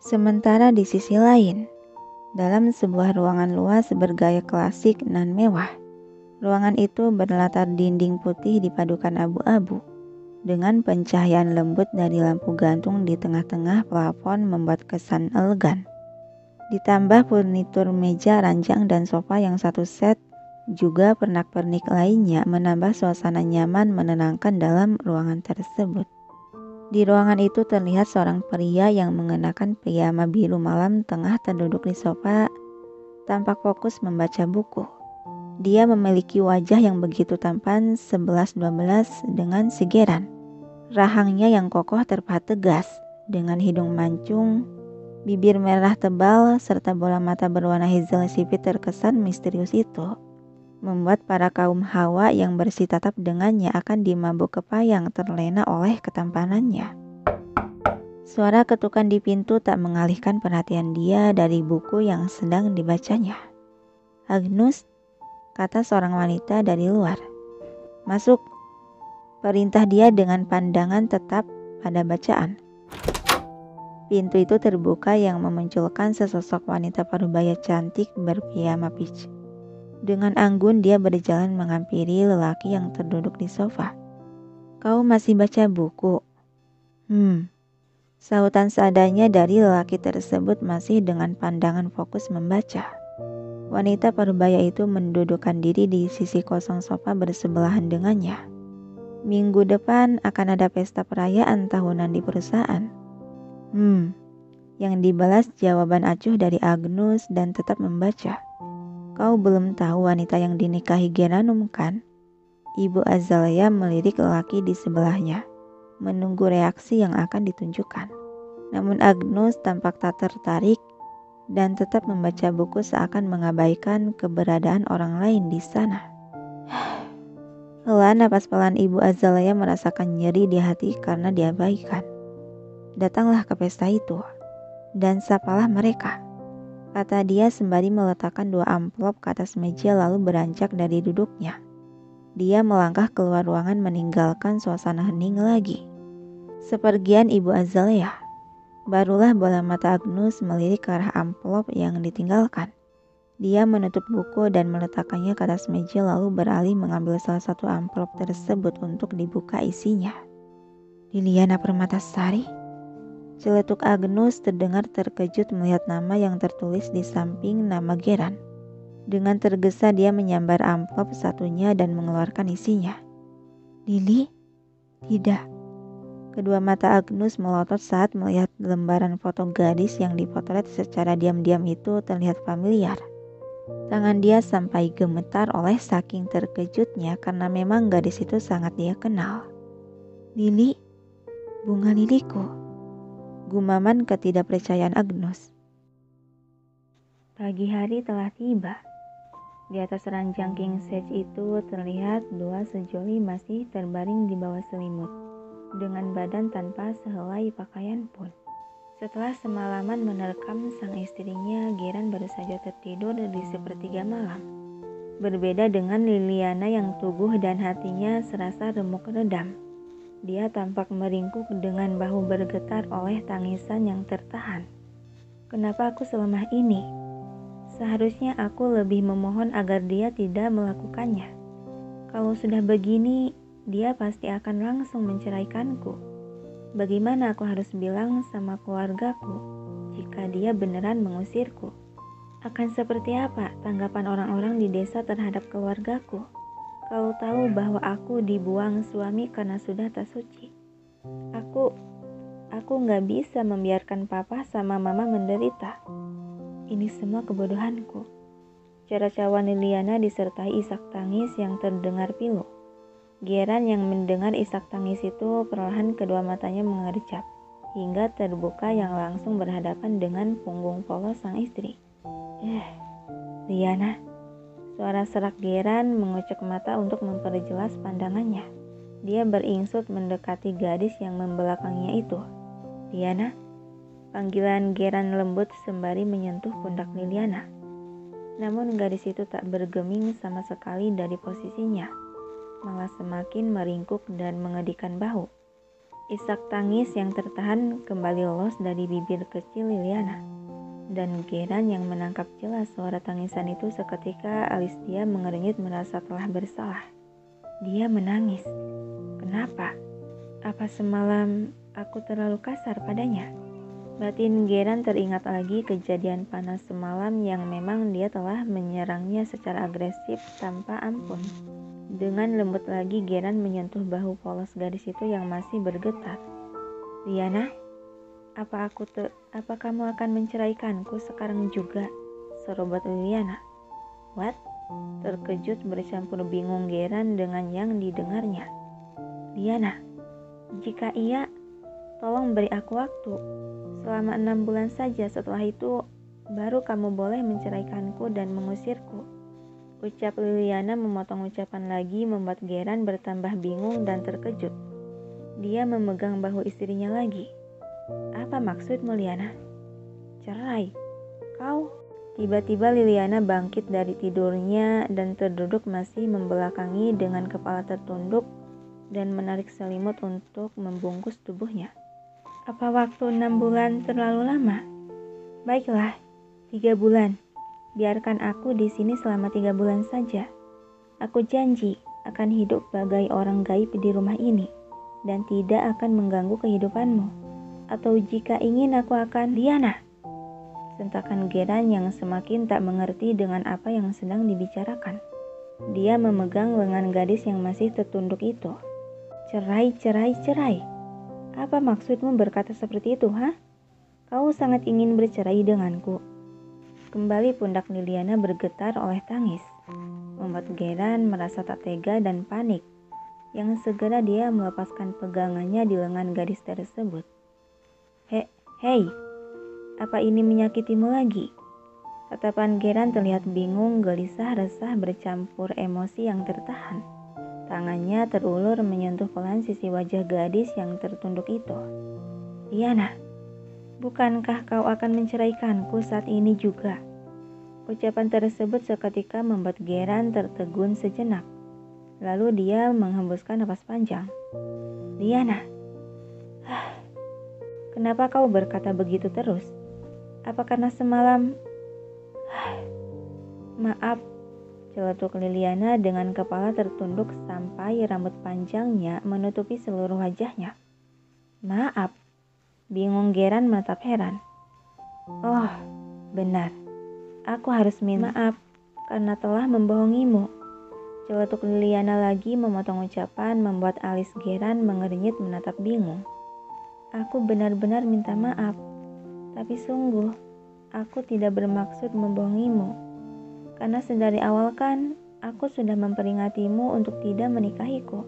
Sementara di sisi lain, dalam sebuah ruangan luas bergaya klasik nan mewah, ruangan itu berlatar dinding putih dipadukan abu-abu dengan pencahayaan lembut dari lampu gantung di tengah-tengah plafon membuat kesan elegan. Ditambah furnitur meja, ranjang, dan sofa yang satu set, juga pernak-pernik lainnya menambah suasana nyaman menenangkan dalam ruangan tersebut. Di ruangan itu terlihat seorang pria yang mengenakan piyama biru malam tengah terduduk di sofa, tampak fokus membaca buku. Dia memiliki wajah yang begitu tampan 11-12 dengan sigeran. Rahangnya yang kokoh terpahat tegas, dengan hidung mancung, bibir merah tebal, serta bola mata berwarna hazel sipit terkesan misterius itu membuat para kaum hawa yang bersitatap dengannya akan dimabuk kepayang terlena oleh ketampanannya. Suara ketukan di pintu tak mengalihkan perhatian dia dari buku yang sedang dibacanya. "Agnus," kata seorang wanita dari luar. "Masuk," perintah dia dengan pandangan tetap pada bacaan. Pintu itu terbuka yang memunculkan sesosok wanita parubaya cantik berpiyama peach. Dengan anggun dia berjalan menghampiri lelaki yang terduduk di sofa. "Kau masih baca buku?" Sahutan seadanya dari lelaki tersebut masih dengan pandangan fokus membaca. Wanita parubaya itu mendudukkan diri di sisi kosong sofa bersebelahan dengannya. "Minggu depan akan ada pesta perayaan tahunan di perusahaan." Yang dibalas jawaban acuh dari Agnus dan tetap membaca. "Kau belum tahu wanita yang dinikahi Geranum, kan?" Ibu Azalea melirik lelaki di sebelahnya, menunggu reaksi yang akan ditunjukkan. Namun Agnus tampak tak tertarik dan tetap membaca buku seakan mengabaikan keberadaan orang lain di sana. Hela napas pelan Ibu Azalea merasakan nyeri di hati karena diabaikan. "Datanglah ke pesta itu dan sapalah mereka," kata dia sembari meletakkan 2 amplop ke atas meja lalu beranjak dari duduknya. Dia melangkah keluar ruangan meninggalkan suasana hening lagi. Sepergian Ibu Azalea, barulah bola mata Agnus melirik ke arah amplop yang ditinggalkan. Dia menutup buku dan meletakkannya ke atas meja lalu beralih mengambil salah satu amplop tersebut untuk dibuka isinya. "Liliana Permatasari?" Celetuk Agnus terdengar terkejut melihat nama yang tertulis di samping nama Geran. Dengan tergesa dia menyambar amplop satunya dan mengeluarkan isinya. "Lili? Tidak." Kedua mata Agnus melotot saat melihat lembaran foto gadis yang dipotret secara diam-diam itu terlihat familiar. Tangan dia sampai gemetar oleh saking terkejutnya karena memang gadis itu sangat dia kenal. "Lili? Bunga liliku?" Gumaman ketidakpercayaan Agnus. Pagi hari telah tiba. Di atas ranjang king size itu terlihat 2 sejoli masih terbaring di bawah selimut, dengan badan tanpa sehelai pakaian pun. Setelah semalaman menerkam sang istrinya, Geran baru saja tertidur di sepertiga malam. Berbeda dengan Liliana yang tubuh dan hatinya serasa remuk redam. Dia tampak meringkuk dengan bahu bergetar oleh tangisan yang tertahan. "Kenapa aku selemah ini? Seharusnya aku lebih memohon agar dia tidak melakukannya. Kalau sudah begini, dia pasti akan langsung menceraikanku. Bagaimana aku harus bilang sama keluargaku jika dia beneran mengusirku? Akan seperti apa tanggapan orang-orang di desa terhadap keluargaku kalau tahu bahwa aku dibuang suami karena sudah tak suci? Aku gak bisa membiarkan papa sama mama menderita. Ini semua kebodohanku." Cara-cawan Liliana disertai isak tangis yang terdengar pilu. Geran yang mendengar isak tangis itu perlahan kedua matanya mengercap hingga terbuka yang langsung berhadapan dengan punggung polos sang istri. "Liana." Suara serak Geran mengucek mata untuk memperjelas pandangannya. Dia beringsut mendekati gadis yang membelakanginya itu. "Liana?" Panggilan Geran lembut sembari menyentuh pundak Liliana. Namun gadis itu tak bergeming sama sekali dari posisinya, malah semakin meringkuk dan mengedikan bahu. Isak tangis yang tertahan kembali lolos dari bibir kecil Liliana. Dan Geran yang menangkap jelas suara tangisan itu seketika alis dia mengernyit merasa telah bersalah. Dia menangis. Kenapa? Apa semalam aku terlalu kasar padanya? Batin Geran teringat lagi kejadian panas semalam yang memang dia telah menyerangnya secara agresif tanpa ampun. Dengan lembut lagi Geran menyentuh bahu polos gadis itu yang masih bergetar. Liana, apa kamu akan menceraikanku sekarang juga? Serobot Liliana. What? Terkejut bercampur bingung Geran dengan yang didengarnya. Liana, jika iya, tolong beri aku waktu. Selama 6 bulan saja, setelah itu baru kamu boleh menceraikanku dan mengusirku. Ucap Liliana memotong ucapan lagi membuat Geran bertambah bingung dan terkejut. Dia memegang bahu istrinya lagi. Apa maksudmu, Liana? Cerai? Kau? Tiba-tiba Liliana bangkit dari tidurnya dan terduduk masih membelakangi dengan kepala tertunduk dan menarik selimut untuk membungkus tubuhnya. Apa waktu 6 bulan terlalu lama? Baiklah, 3 bulan. Biarkan aku di sini selama 3 bulan saja. Aku janji akan hidup bagai orang gaib di rumah ini dan tidak akan mengganggu kehidupanmu. Atau jika ingin aku akan... Liana! Sentakan Geran yang semakin tak mengerti dengan apa yang sedang dibicarakan. Dia memegang lengan gadis yang masih tertunduk itu. Cerai, cerai, cerai. Apa maksudmu berkata seperti itu, ha? Kau sangat ingin bercerai denganku. Kembali pundak Liliana bergetar oleh tangis, membuat Geran merasa tak tega dan panik. Yang segera dia melepaskan pegangannya di lengan gadis tersebut. Hei, apa ini menyakitimu lagi? Tatapan Geran terlihat bingung, gelisah, resah bercampur emosi yang tertahan. Tangannya terulur menyentuh pelan sisi wajah gadis yang tertunduk itu. Liana, bukankah kau akan menceraikanku saat ini juga? Ucapan tersebut seketika membuat Geran tertegun sejenak. Lalu dia menghembuskan napas panjang. Liana, kenapa kau berkata begitu terus? Apa karena semalam... Maaf, celetuk Liliana dengan kepala tertunduk sampai rambut panjangnya menutupi seluruh wajahnya. Maaf, bingung Geran menatap heran. Oh, benar. Aku harus minta maaf karena telah membohongimu. Celetuk Liliana lagi memotong ucapan membuat alis Geran mengernyit menatap bingung. Aku benar-benar minta maaf. Tapi sungguh, aku tidak bermaksud membohongimu. Karena sedari awal kan, aku sudah memperingatimu untuk tidak menikahiku.